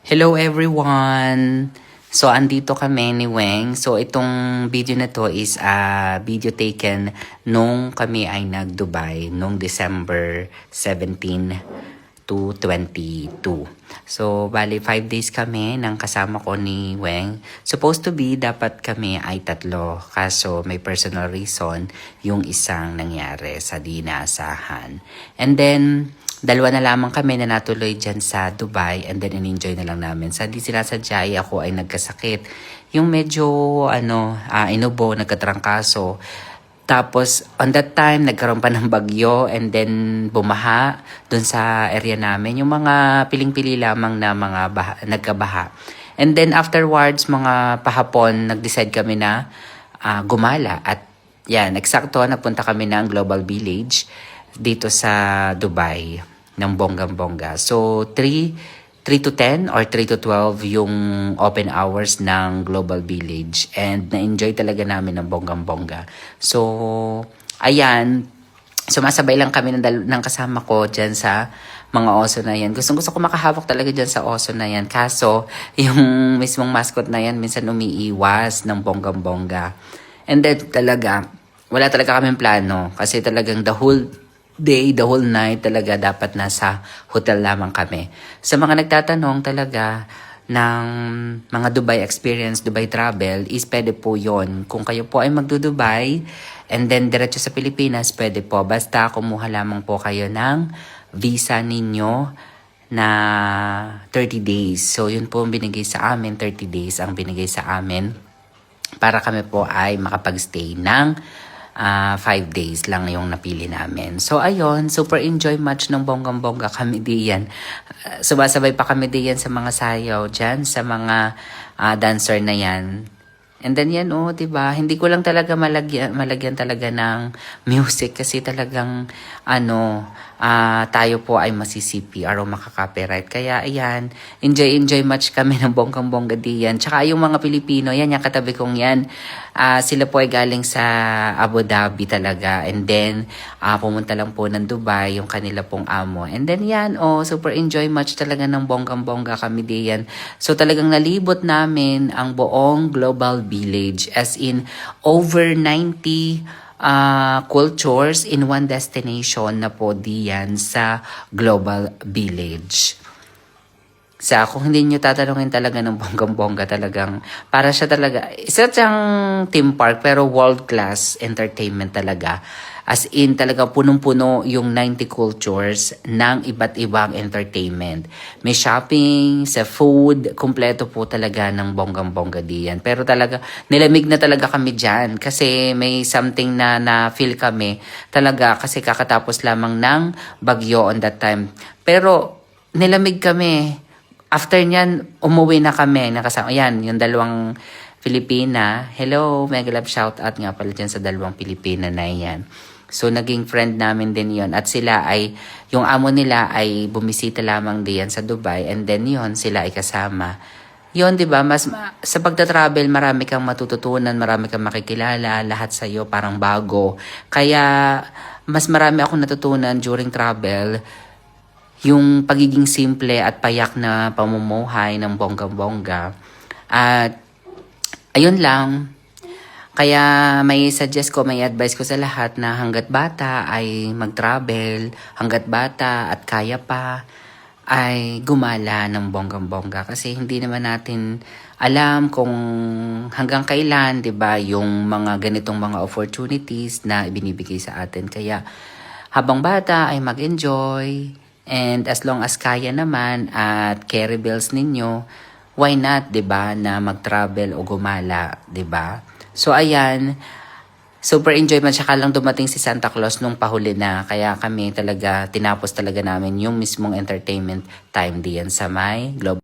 Hello everyone! So, andito kami ni Weng. So, itong video na to is a video taken nung kami ay nag-Dubai nung December 17 to 22. So, bali 5 days kami ng kasama ko ni Weng. Supposed to be, dapat kami ay 3. Kaso, may personal reason yung isang nangyari sa di inaasahan. And then, 2 na lamang kami na natuloy dyan sa Dubai and then in-enjoy na lang namin. Sa di sinasadya ako ay nagkasakit. Yung medyo inubo, nagkatrangkaso. Tapos on that time, nagkaroon pa ng bagyo and then bumaha dun sa area namin. Yung mga piling-pili lamang na mga nagkabaha. And then afterwards, mga pahapon, nag-decide kami na gumala. At yan, eksakto, napunta kami ng Global Village dito sa Dubai ng bonggang-bongga. So, 3 to 10 or 3 to 12 yung open hours ng Global Village. And na-enjoy talaga namin ng bonggang-bongga. So, ayan, sumasabay lang kami ng kasama ko dyan sa mga oso na yan. Gusto ko makahawak talaga dyan sa oso na yan. Kaso, yung mismong mascot na yan, minsan umiiwas ng bonggang-bongga. And then talaga, wala talaga kaming plano. Kasi talagang the whole day, the whole night talaga dapat nasa hotel lamang kami. Sa mga nagtatanong talaga ng mga Dubai experience, Dubai travel, is pwede po yon. Kung kayo po ay magdo-Dubai and then diretso sa Pilipinas, pwede po. Basta kumuha lamang po kayo ng visa ninyo na 30 days. So yun po ang binigay sa amin, 30 days ang binigay sa amin para kami po ay makapag-stay ng 5 days lang yung napili namin. So, ayun, super enjoy much ng bonggang-bongga kami diyan. Sumasabay pa kami diyan sa mga sayaw dyan, sa mga dancer na yan. And then yan, diba? Hindi ko lang talaga malagyan talaga ng music kasi talagang, tayo po ay masisi-CPR o makaka-copyright. Kaya, ayan, enjoy much kami ng bonggang-bongga diyan. Tsaka yung mga Pilipino, yan, yung katabi kong yan, sila po ay galing sa Abu Dhabi talaga. And then, pumunta lang po ng Dubai, yung kanila pong amo. And then yan, super enjoy much talaga ng bonggang-bongga kami diyan. So talagang nalibot namin ang buong Global Village. As in, over 90 cultures in one destination na po diyan sa Global Village. Kung hindi nyo tatanungin talaga ng bonggang-bongga talagang, para siya talaga, isa siyang theme park pero world-class entertainment talaga. As in, talaga punong-puno yung 90 cultures ng iba't ibang entertainment. May shopping, sa food, kumpleto po talaga ng bonggang-bongga diyan. Pero talaga, nilamig na talaga kami dyan kasi may something na feel kami talaga kasi kakatapos lamang ng bagyo on that time. Pero nilamig kami. After nyan, umuwi na kami. Nakasama. Ayan, yung 2 Pilipina. Hello, mega love shout out nga pala dyan sa 2 Pilipina na yan. So, naging friend namin din yon. At sila ay, yung amo nila ay bumisita lamang diyan sa Dubai. And then yon sila ay kasama. Yon, di ba? Sa pagta-travel, marami kang matututunan, marami kang makikilala, lahat sa iyo parang bago. Kaya, mas marami akong natutunan during travel, yung pagiging simple at payak na pamumuhay ng bonggang-bongga. At ayun lang. Kaya may advice ko sa lahat na hanggat bata ay mag-travel, hanggat bata at kaya pa ay gumala ng bonggang-bongga. Kasi hindi naman natin alam kung hanggang kailan, 'di ba, yung mga ganitong mga opportunities na ibinibigay sa atin. Kaya habang bata ay mag-enjoy. And as long as kaya naman at carry bills ninyo, why not, 'di ba, na mag-travel o gumala, 'di ba? So ayan, super enjoy man, saka lang dumating si Santa Claus nung pahuli na. Kaya kami talaga tinapos talaga namin yung mismong entertainment time diyan sa may Global